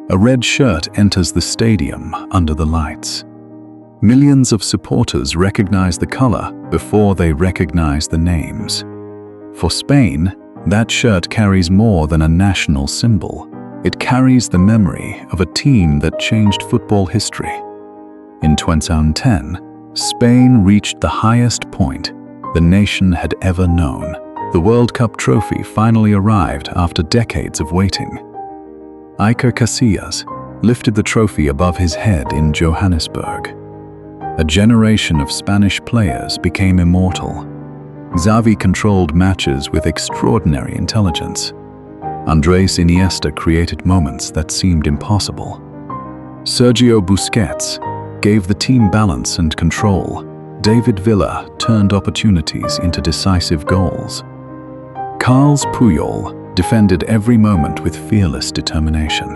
A red shirt enters the stadium under the lights. Millions of supporters recognize the color before they recognize the names. For Spain, that shirt carries more than a national symbol. It carries the memory of a team that changed football history. In 2010, Spain reached the highest point the nation had ever known. The World Cup trophy finally arrived after decades of waiting. Iker Casillas lifted the trophy above his head in Johannesburg. A generation of Spanish players became immortal. Xavi controlled matches with extraordinary intelligence. Andrés Iniesta created moments that seemed impossible. Sergio Busquets gave the team balance and control. David Villa turned opportunities into decisive goals. Carles Puyol defended every moment with fearless determination.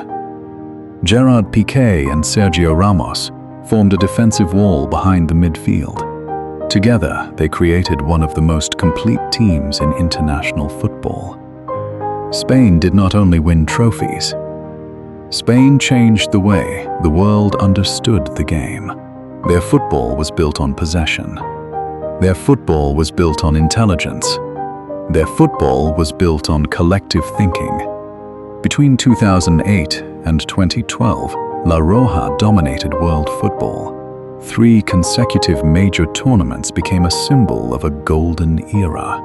Gerard Piqué and Sergio Ramos formed a defensive wall behind the midfield. Together, they created one of the most complete teams in international football. Spain did not only win trophies. Spain changed the way the world understood the game. Their football was built on possession. Their football was built on intelligence. Their football was built on collective thinking. Between 2008 and 2012, La Roja dominated world football. 3 consecutive major tournaments became a symbol of a golden era.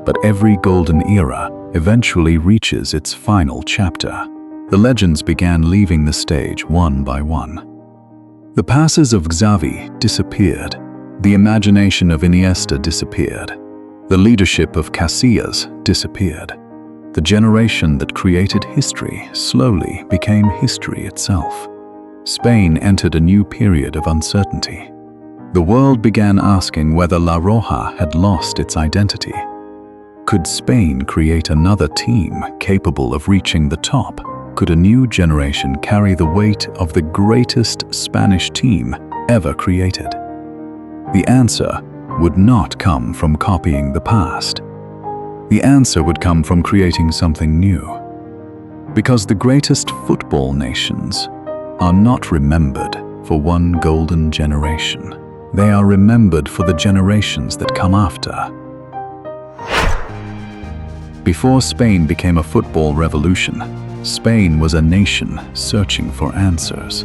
But every golden era eventually reaches its final chapter. The legends began leaving the stage one by one. The passes of Xavi disappeared. The imagination of Iniesta disappeared. The leadership of Casillas disappeared. The generation that created history slowly became history itself. Spain entered a new period of uncertainty. The world began asking whether La Roja had lost its identity. Could Spain create another team capable of reaching the top? Could a new generation carry the weight of the greatest Spanish team ever created? The answer would not come from copying the past. The answer would come from creating something new. Because the greatest football nations are not remembered for one golden generation. They are remembered for the generations that come after. Before Spain became a football revolution, Spain was a nation searching for answers.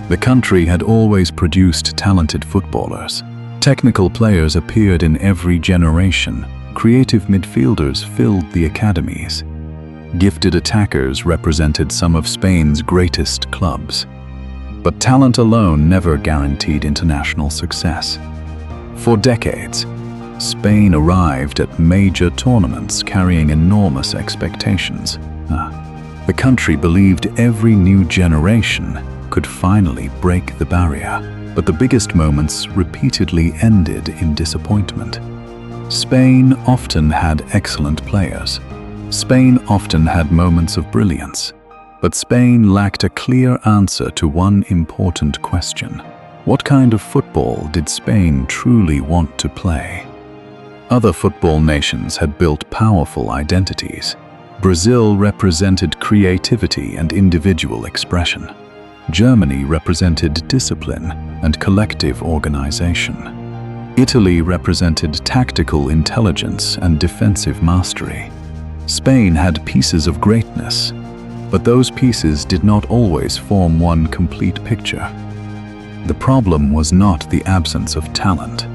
The country had always produced talented footballers. Technical players appeared in every generation. Creative midfielders filled the academies. Gifted attackers represented some of Spain's greatest clubs. But talent alone never guaranteed international success. For decades, Spain arrived at major tournaments carrying enormous expectations. The country believed every new generation could finally break the barrier, but the biggest moments repeatedly ended in disappointment. Spain often had excellent players. Spain often had moments of brilliance, but Spain lacked a clear answer to one important question. What kind of football did Spain truly want to play? Other football nations had built powerful identities. Brazil represented creativity and individual expression. Germany represented discipline and collective organization. Italy represented tactical intelligence and defensive mastery. Spain had pieces of greatness, but those pieces did not always form one complete picture. The problem was not the absence of talent.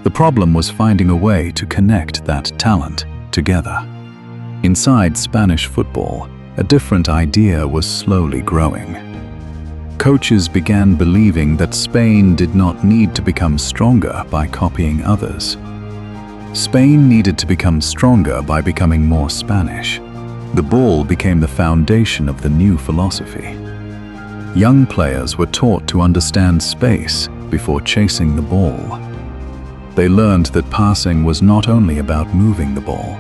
The problem was finding a way to connect that talent together. Inside Spanish football, a different idea was slowly growing. Coaches began believing that Spain did not need to become stronger by copying others. Spain needed to become stronger by becoming more Spanish. The ball became the foundation of the new philosophy. Young players were taught to understand space before chasing the ball. They learned that passing was not only about moving the ball.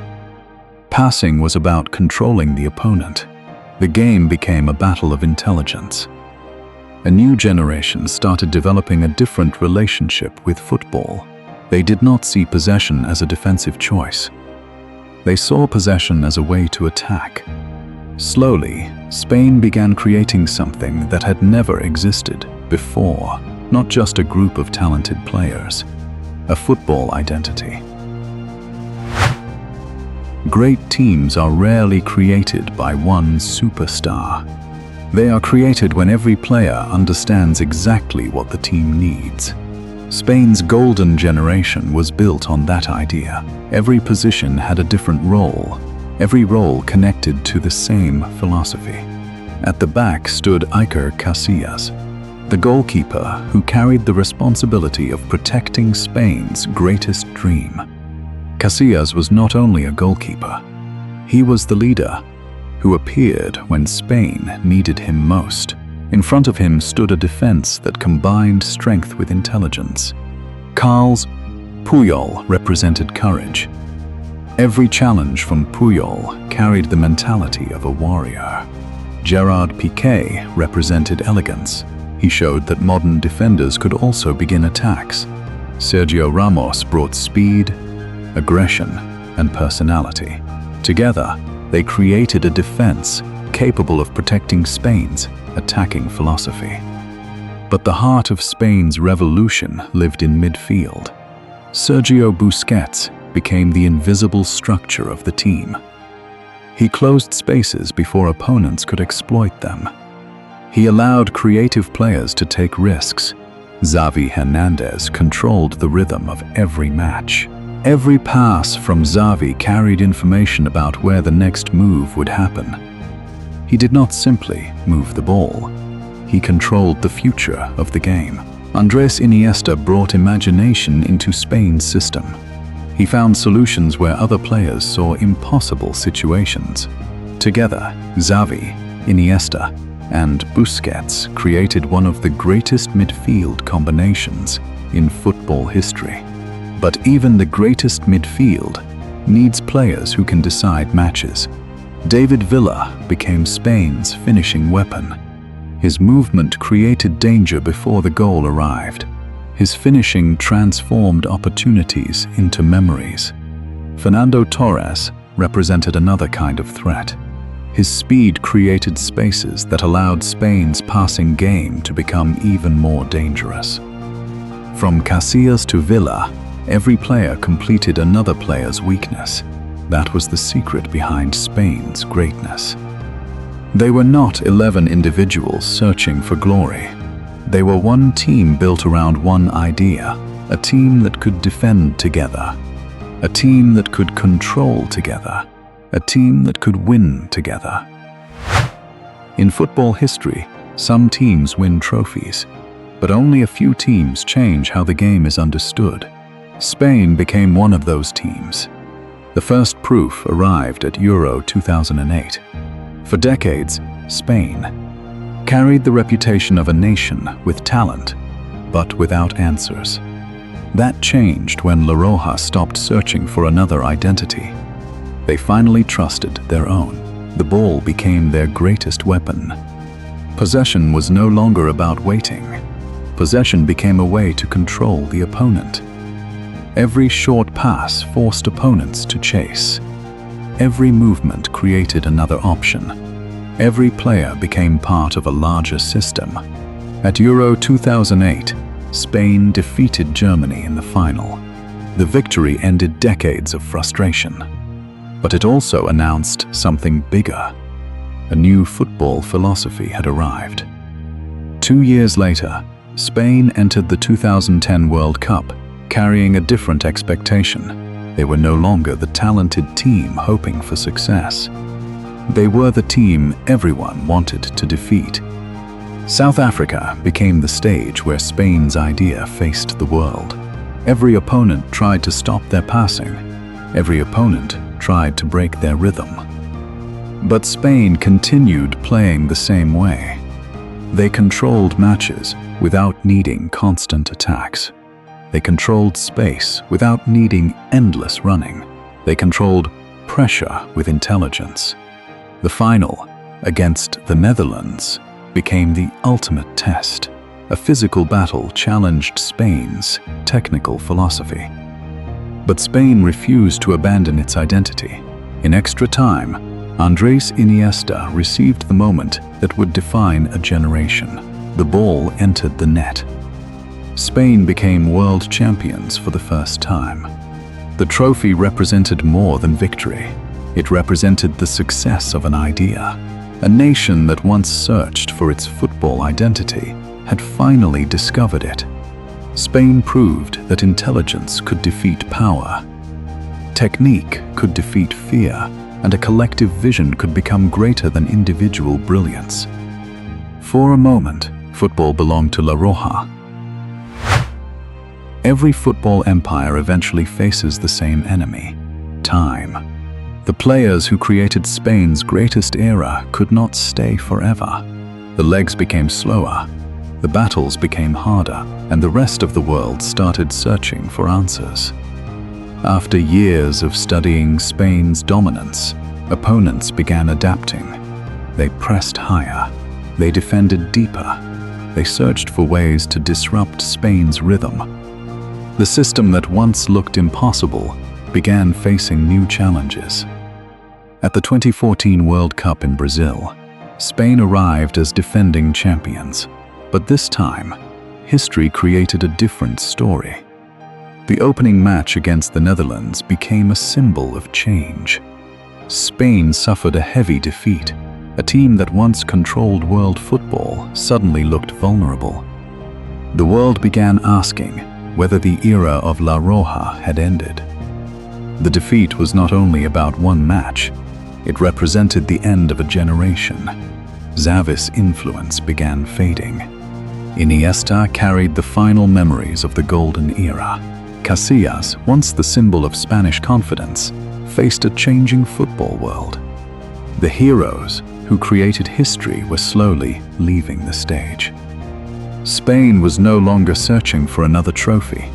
Passing was about controlling the opponent. The game became a battle of intelligence. A new generation started developing a different relationship with football. They did not see possession as a defensive choice. They saw possession as a way to attack. Slowly, Spain began creating something that had never existed before, not just a group of talented players, a football identity. Great teams are rarely created by one superstar. They are created when every player understands exactly what the team needs. Spain's golden generation was built on that idea. Every position had a different role, every role connected to the same philosophy. At the back stood Iker Casillas, the goalkeeper who carried the responsibility of protecting Spain's greatest dream. Casillas was not only a goalkeeper, he was the leader who appeared when Spain needed him most. In front of him stood a defense that combined strength with intelligence. Carles Puyol represented courage. Every challenge from Puyol carried the mentality of a warrior. Gerard Piqué represented elegance. He showed that modern defenders could also begin attacks. Sergio Ramos brought speed, aggression, and personality. Together, they created a defense capable of protecting Spain's attacking philosophy. But the heart of Spain's revolution lived in midfield. Sergio Busquets became the invisible structure of the team. He closed spaces before opponents could exploit them. He allowed creative players to take risks. Xavi Hernandez controlled the rhythm of every match. Every pass from Xavi carried information about where the next move would happen. He did not simply move the ball. He controlled the future of the game. Andres Iniesta brought imagination into Spain's system. He found solutions where other players saw impossible situations. Together, Xavi, Iniesta, and Busquets created one of the greatest midfield combinations in football history. But even the greatest midfield needs players who can decide matches. David Villa became Spain's finishing weapon. His movement created danger before the goal arrived. His finishing transformed opportunities into memories. Fernando Torres represented another kind of threat. His speed created spaces that allowed Spain's passing game to become even more dangerous. From Casillas to Villa, every player completed another player's weakness. That was the secret behind Spain's greatness. They were not 11 individuals searching for glory. They were one team built around one idea, a team that could defend together, a team that could control together, a team that could win together. In football history, some teams win trophies, but only a few teams change how the game is understood. Spain became one of those teams. The first proof arrived at Euro 2008. For decades, Spain carried the reputation of a nation with talent, but without answers. That changed when La Roja stopped searching for another identity. They finally trusted their own. The ball became their greatest weapon. Possession was no longer about waiting. Possession became a way to control the opponent. Every short pass forced opponents to chase. Every movement created another option. Every player became part of a larger system. At Euro 2008, Spain defeated Germany in the final. The victory ended decades of frustration. But it also announced something bigger. A new football philosophy had arrived. 2 years later, Spain entered the 2010 World Cup, carrying a different expectation. They were no longer the talented team hoping for success. They were the team everyone wanted to defeat. South Africa became the stage where Spain's idea faced the world. Every opponent tried to stop their passing. Every opponent tried to break their rhythm. But Spain continued playing the same way. They controlled matches without needing constant attacks. They controlled space without needing endless running. They controlled pressure with intelligence. The final, against the Netherlands, became the ultimate test. A physical battle challenged Spain's technical philosophy. But Spain refused to abandon its identity. In extra time, Andrés Iniesta received the moment that would define a generation. The ball entered the net. Spain became world champions for the first time. The trophy represented more than victory. It represented the success of an idea. A nation that once searched for its football identity had finally discovered it. Spain proved that intelligence could defeat power. Technique could defeat fear, and a collective vision could become greater than individual brilliance. For a moment, football belonged to La Roja. Every football empire eventually faces the same enemy: time. The players who created Spain's greatest era could not stay forever. The legs became slower, the battles became harder, and the rest of the world started searching for answers. After years of studying Spain's dominance, opponents began adapting. They pressed higher, they defended deeper, they searched for ways to disrupt Spain's rhythm. The system that once looked impossible began facing new challenges. At the 2014 World Cup in Brazil, Spain arrived as defending champions. But this time, history created a different story. The opening match against the Netherlands became a symbol of change. Spain suffered a heavy defeat. A team that once controlled world football suddenly looked vulnerable. The world began asking whether the era of La Roja had ended. The defeat was not only about one match, it represented the end of a generation. Xavi's influence began fading. Iniesta carried the final memories of the golden era. Casillas, once the symbol of Spanish confidence, faced a changing football world. The heroes who created history were slowly leaving the stage. Spain was no longer searching for another trophy.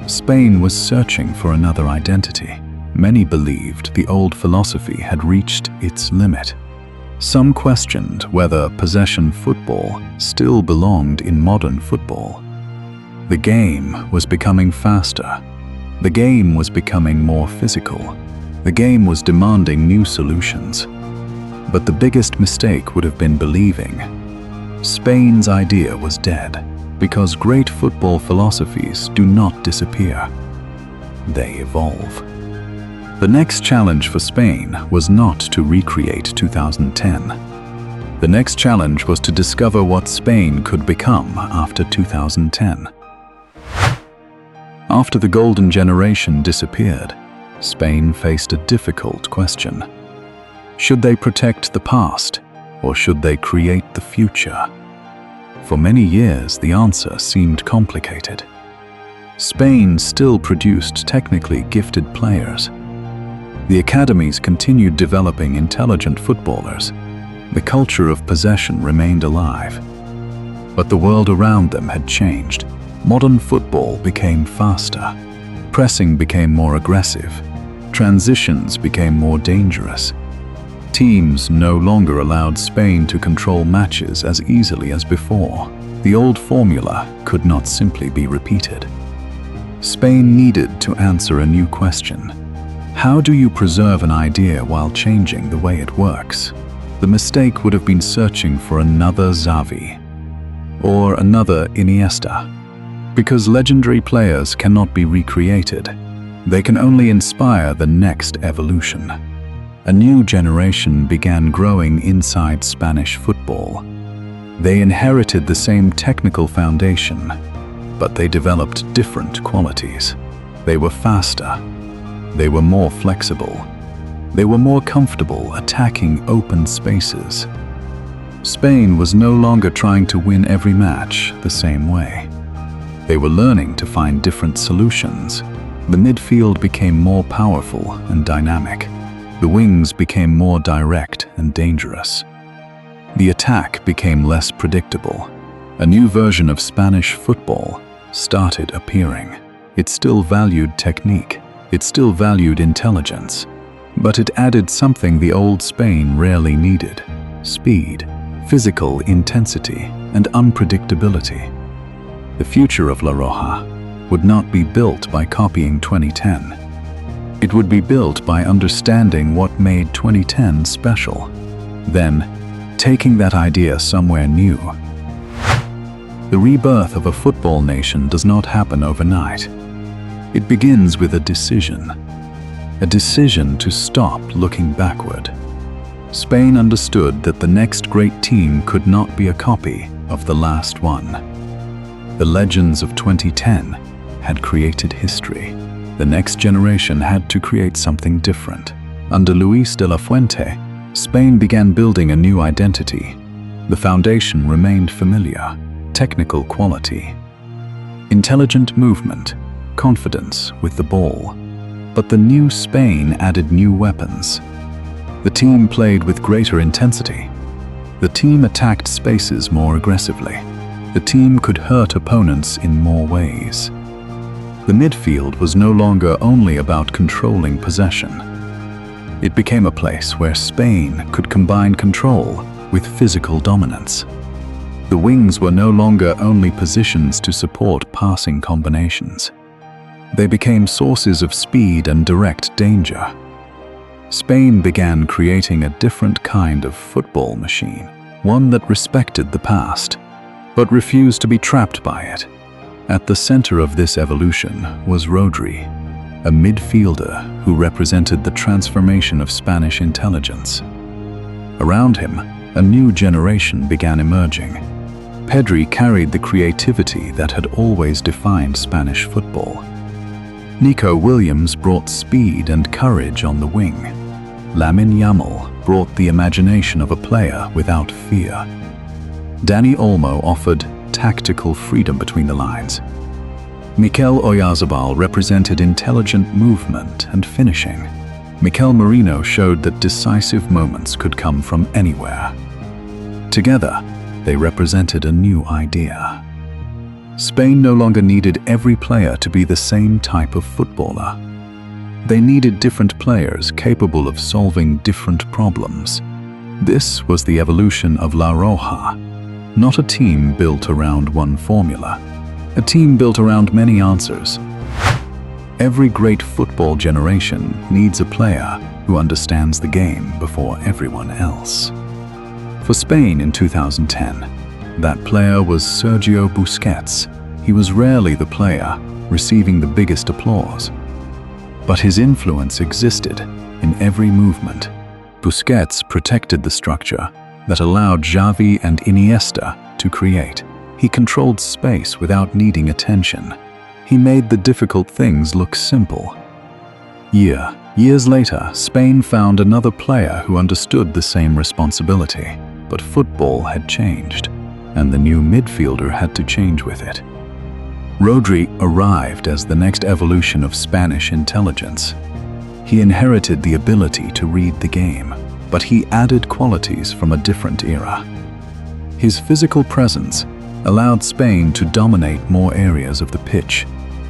Spain was searching for another identity. Many believed the old philosophy had reached its limit. Some questioned whether possession football still belonged in modern football. The game was becoming faster. The game was becoming more physical. The game was demanding new solutions. But the biggest mistake would have been believing Spain's idea was dead, because great football philosophies do not disappear. They evolve. The next challenge for Spain was not to recreate 2010. The next challenge was to discover what Spain could become after 2010. After the golden generation disappeared, Spain faced a difficult question. Should they protect the past, or should they create the future? For many years, the answer seemed complicated. Spain still produced technically gifted players. The academies continued developing intelligent footballers. The culture of possession remained alive. But the world around them had changed. Modern football became faster. Pressing became more aggressive. Transitions became more dangerous. Teams no longer allowed Spain to control matches as easily as before. The old formula could not simply be repeated. Spain needed to answer a new question. How do you preserve an idea while changing the way it works? The mistake would have been searching for another Xavi or another Iniesta. Because legendary players cannot be recreated, they can only inspire the next evolution. A new generation began growing inside Spanish football. They inherited the same technical foundation, but they developed different qualities. They were faster. They were more flexible. They were more comfortable attacking open spaces. Spain was no longer trying to win every match the same way. They were learning to find different solutions. The midfield became more powerful and dynamic. The wings became more direct and dangerous. The attack became less predictable. A new version of Spanish football started appearing. It still valued technique. It still valued intelligence. But it added something the old Spain rarely needed: speed, physical intensity, and unpredictability. The future of La Roja would not be built by copying 2010. It would be built by understanding what made 2010 special, then taking that idea somewhere new. The rebirth of a football nation does not happen overnight. It begins with a decision to stop looking backward. Spain understood that the next great team could not be a copy of the last one. The legends of 2010 had created history. The next generation had to create something different. Under Luis de la Fuente, Spain began building a new identity. The foundation remained familiar: technical quality, intelligent movement, confidence with the ball. But the new Spain added new weapons. The team played with greater intensity. The team attacked spaces more aggressively. The team could hurt opponents in more ways. The midfield was no longer only about controlling possession. It became a place where Spain could combine control with physical dominance. The wings were no longer only positions to support passing combinations. They became sources of speed and direct danger. Spain began creating a different kind of football machine, one that respected the past, but refused to be trapped by it. At the center of this evolution was Rodri, a midfielder who represented the transformation of Spanish intelligence. Around him, a new generation began emerging. Pedri carried the creativity that had always defined Spanish football. Nico Williams brought speed and courage on the wing. Lamine Yamal brought the imagination of a player without fear. Dani Olmo offered tactical freedom between the lines. Mikel Oyarzabal represented intelligent movement and finishing. Mikel Merino showed that decisive moments could come from anywhere. Together, they represented a new idea. Spain no longer needed every player to be the same type of footballer. They needed different players capable of solving different problems. This was the evolution of La Roja, not a team built around one formula, a team built around many answers. Every great football generation needs a player who understands the game before everyone else. For Spain in 2010, that player was Sergio Busquets. He was rarely the player receiving the biggest applause, but his influence existed in every movement. Busquets protected the structure that allowed Xavi and Iniesta to create. He controlled space without needing attention. He made the difficult things look simple. Years later, Spain found another player who understood the same responsibility, but football had changed, and the new midfielder had to change with it. Rodri arrived as the next evolution of Spanish intelligence. He inherited the ability to read the game, but he added qualities from a different era. His physical presence allowed Spain to dominate more areas of the pitch.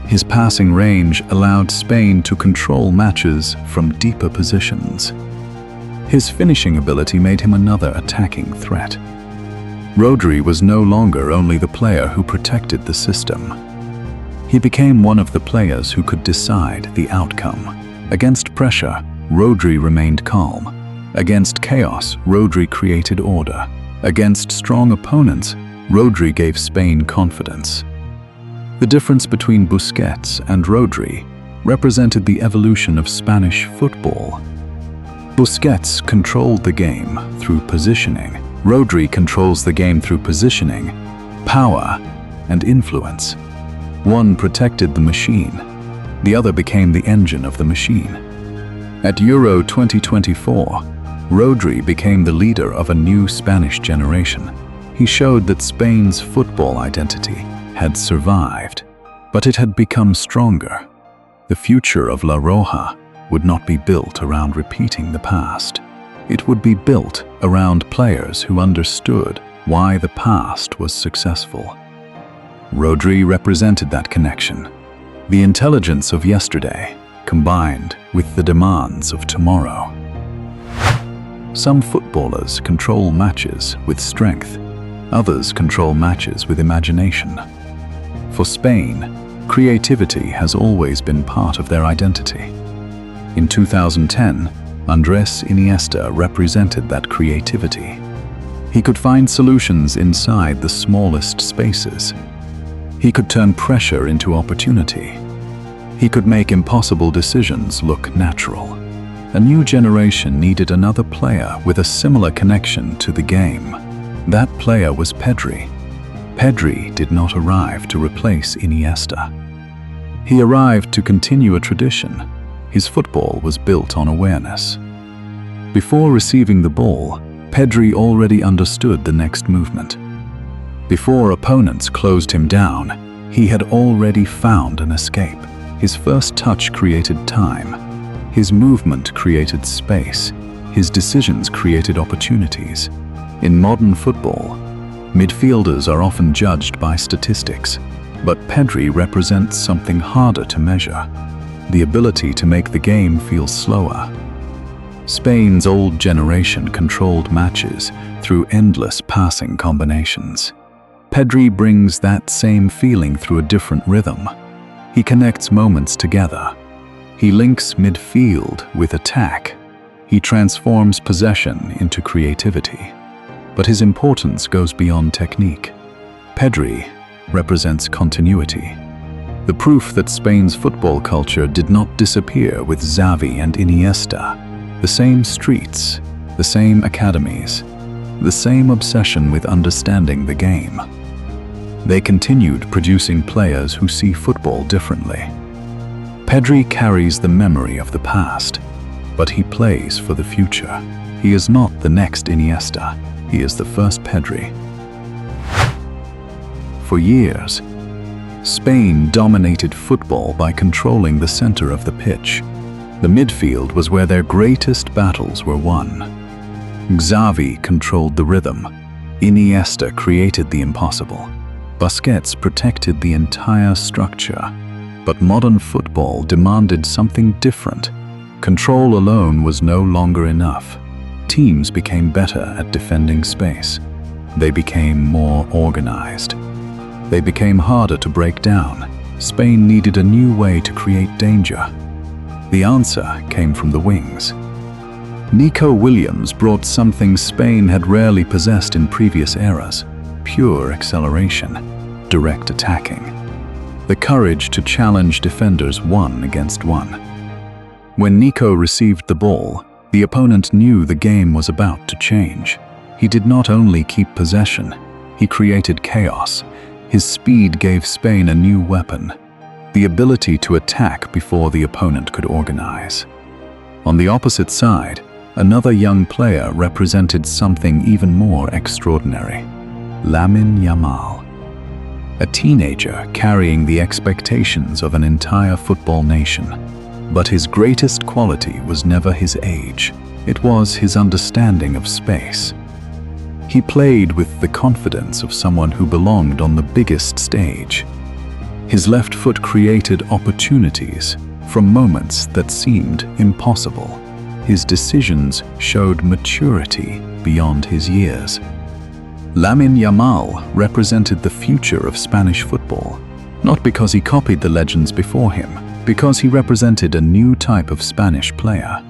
His passing range allowed Spain to control matches from deeper positions. His finishing ability made him another attacking threat. Rodri was no longer only the player who protected the system. He became one of the players who could decide the outcome. Against pressure, Rodri remained calm. Against chaos, Rodri created order. Against strong opponents, Rodri gave Spain confidence. The difference between Busquets and Rodri represented the evolution of Spanish football. Busquets controlled the game through positioning. Rodri controls the game through positioning, power, and influence. One protected the machine. The other became the engine of the machine. At Euro 2024, Rodri became the leader of a new Spanish generation. He showed that Spain's football identity had survived, but it had become stronger. The future of La Roja would not be built around repeating the past. It would be built around players who understood why the past was successful. Rodri represented that connection, the intelligence of yesterday combined with the demands of tomorrow. Some footballers control matches with strength, others control matches with imagination. For Spain, creativity has always been part of their identity. In 2010, Andrés Iniesta represented that creativity. He could find solutions inside the smallest spaces. He could turn pressure into opportunity. He could make impossible decisions look natural. A new generation needed another player with a similar connection to the game. That player was Pedri. Pedri did not arrive to replace Iniesta. He arrived to continue a tradition. His football was built on awareness. Before receiving the ball, Pedri already understood the next movement. Before opponents closed him down, he had already found an escape. His first touch created time. His movement created space. His decisions created opportunities. In modern football, midfielders are often judged by statistics, but Pedri represents something harder to measure: the ability to make the game feel slower. Spain's old generation controlled matches through endless passing combinations. Pedri brings that same feeling through a different rhythm. He connects moments together. He links midfield with attack. He transforms possession into creativity. But his importance goes beyond technique. Pedri represents continuity. The proof that Spain's football culture did not disappear with Xavi and Iniesta. The same streets, the same academies, the same obsession with understanding the game. They continued producing players who see football differently. Pedri carries the memory of the past, but he plays for the future. He is not the next Iniesta, he is the first Pedri. For years, Spain dominated football by controlling the center of the pitch. The midfield was where their greatest battles were won. Xavi controlled the rhythm. Iniesta created the impossible. Busquets protected the entire structure. But modern football demanded something different. Control alone was no longer enough. Teams became better at defending space. They became more organized. They became harder to break down. Spain needed a new way to create danger. The answer came from the wings. Nico Williams brought something Spain had rarely possessed in previous eras: pure acceleration, direct attacking, the courage to challenge defenders 1 against 1. When Nico received the ball, the opponent knew the game was about to change. He did not only keep possession, he created chaos. His speed gave Spain a new weapon: the ability to attack before the opponent could organize. On the opposite side, another young player represented something even more extraordinary: Lamine Yamal. A teenager carrying the expectations of an entire football nation. But his greatest quality was never his age. It was his understanding of space. He played with the confidence of someone who belonged on the biggest stage. His left foot created opportunities from moments that seemed impossible. His decisions showed maturity beyond his years. Lamine Yamal represented the future of Spanish football, not because he copied the legends before him, because he represented a new type of Spanish player: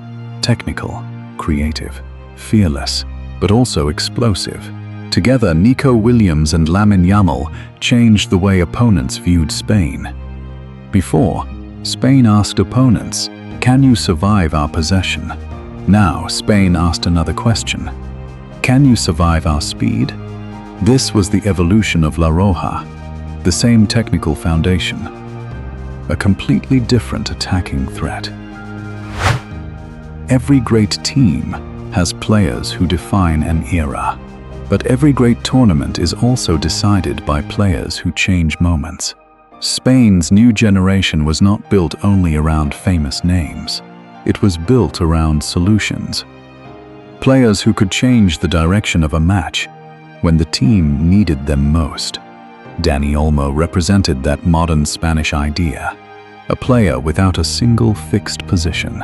technical, creative, fearless, but also explosive. Together, Nico Williams and Lamine Yamal changed the way opponents viewed Spain. Before, Spain asked opponents, "Can you survive our possession?" Now, Spain asked another question: "Can you survive our speed?" This was the evolution of La Roja. the same technical foundation, a completely different attacking threat. Every great team has players who define an era, but every great tournament is also decided by players who change moments. Spain's new generation was not built only around famous names. It was built around solutions. Players who could change the direction of a match when the team needed them most. Dani Olmo represented that modern Spanish idea. A player without a single fixed position.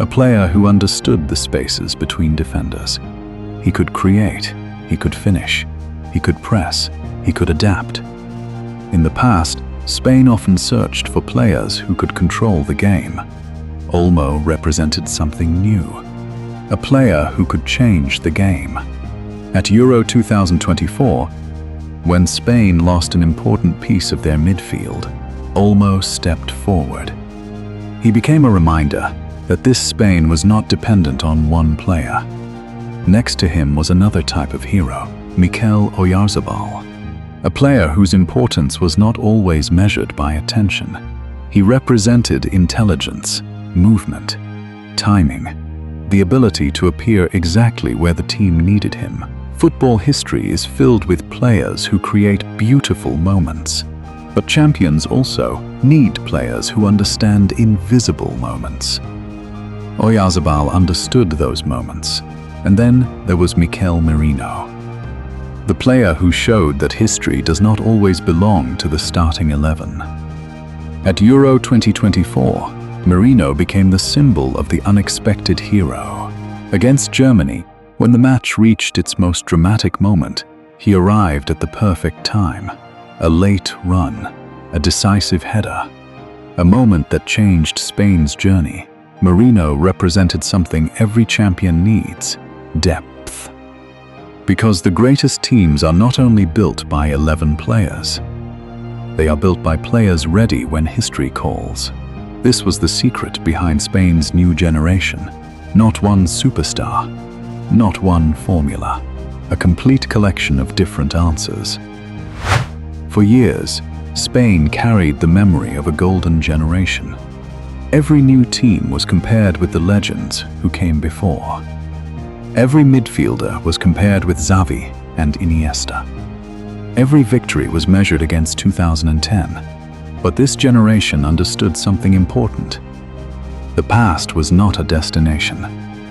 A player who understood the spaces between defenders. He could create, he could finish, he could press, he could adapt. In the past, Spain often searched for players who could control the game. Olmo represented something new. A player who could change the game. At Euro 2024, when Spain lost an important piece of their midfield, Olmo stepped forward. He became a reminder that this Spain was not dependent on one player. Next to him was another type of hero, Mikel Oyarzabal, a player whose importance was not always measured by attention. He represented intelligence, movement, timing, the ability to appear exactly where the team needed him. Football history is filled with players who create beautiful moments. But champions also need players who understand invisible moments. Oyarzabal understood those moments. And then there was Mikel Merino, the player who showed that history does not always belong to the starting 11. At Euro 2024, Merino became the symbol of the unexpected hero. Against Germany, when the match reached its most dramatic moment, he arrived at the perfect time. A late run, a decisive header, a moment that changed Spain's journey. Merino represented something every champion needs: depth. Because the greatest teams are not only built by 11 players, they are built by players ready when history calls. This was the secret behind Spain's new generation. Not one superstar, not one formula, a complete collection of different answers. For years, Spain carried the memory of a golden generation. Every new team was compared with the legends who came before. Every midfielder was compared with Xavi and Iniesta. Every victory was measured against 2010. But this generation understood something important. The past was not a destination.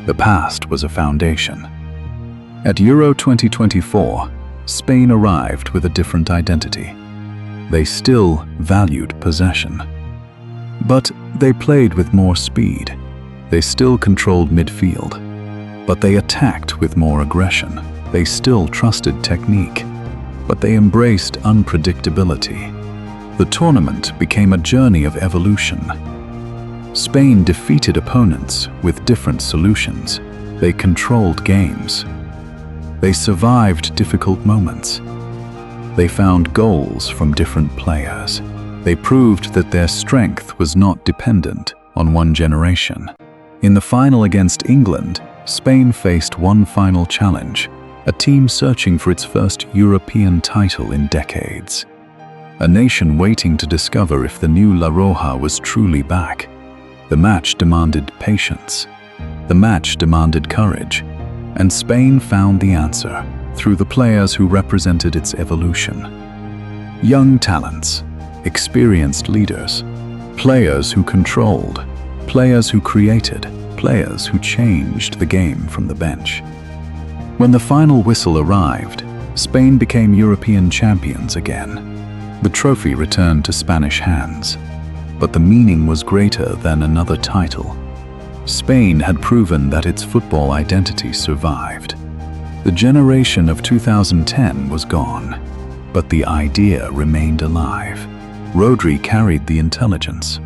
The past was a foundation. At Euro 2024, Spain arrived with a different identity. They still valued possession. But they played with more speed. They still controlled midfield. But they attacked with more aggression. They still trusted technique. But they embraced unpredictability. The tournament became a journey of evolution. Spain defeated opponents with different solutions. They controlled games. They survived difficult moments. They found goals from different players. They proved that their strength was not dependent on one generation. In the final against England, Spain faced one final challenge, a team searching for its first European title in decades. A nation waiting to discover if the new La Roja was truly back. The match demanded patience. The match demanded courage. And Spain found the answer through the players who represented its evolution. Young talents, experienced leaders, players who controlled, players who created, players who changed the game from the bench. When the final whistle arrived, Spain became European champions again. The trophy returned to Spanish hands, but the meaning was greater than another title. Spain had proven that its football identity survived. The generation of 2010 was gone, but the idea remained alive. Rodri carried the intelligence.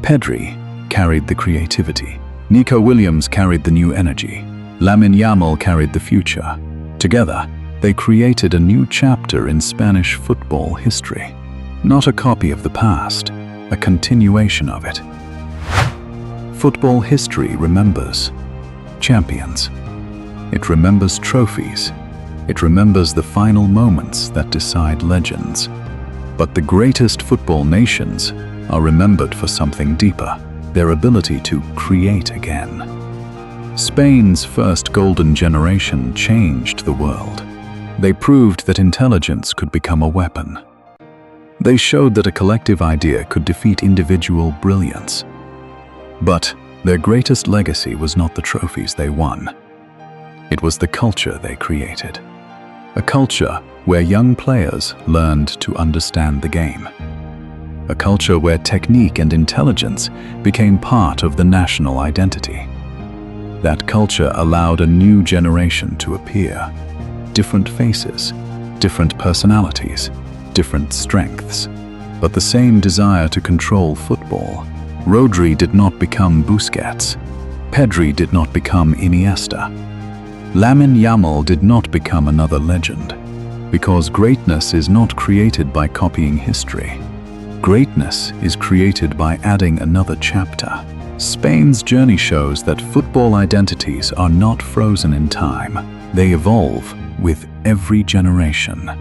Pedri carried the creativity. Nico Williams carried the new energy. Lamine Yamal carried the future. Together, they created a new chapter in Spanish football history. Not a copy of the past, a continuation of it. Football history remembers champions. It remembers trophies. It remembers the final moments that decide legends. But the greatest football nations are remembered for something deeper, their ability to create again. Spain's first golden generation changed the world. They proved that intelligence could become a weapon. They showed that a collective idea could defeat individual brilliance. But their greatest legacy was not the trophies they won. It was the culture they created. A culture where young players learned to understand the game. A culture where technique and intelligence became part of the national identity. That culture allowed a new generation to appear. Different faces, different personalities, different strengths, but the same desire to control football. Rodri did not become Busquets. Pedri did not become Iniesta. Lamine Yamal did not become another legend. Because greatness is not created by copying history. Greatness is created by adding another chapter. Spain's journey shows that football identities are not frozen in time. They evolve with every generation.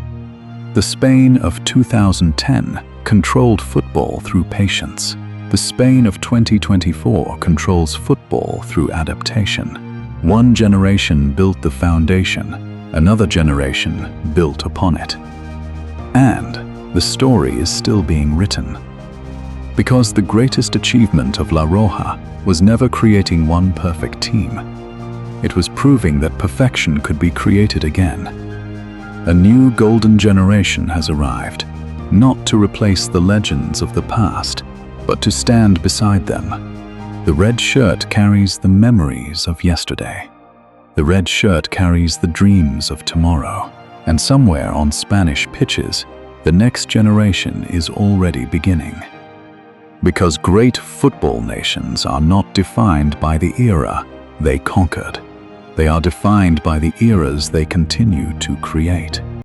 The Spain of 2010 controlled football through patience. The Spain of 2024 controls football through adaptation. One generation built the foundation, another generation built upon it. And the story is still being written. Because the greatest achievement of La Roja was never creating one perfect team. It was proving that perfection could be created again. A new golden generation has arrived, not to replace the legends of the past, but to stand beside them. The red shirt carries the memories of yesterday. The red shirt carries the dreams of tomorrow. And somewhere on Spanish pitches, the next generation is already beginning. Because great football nations are not defined by the era they conquered. They are defined by the eras they continue to create.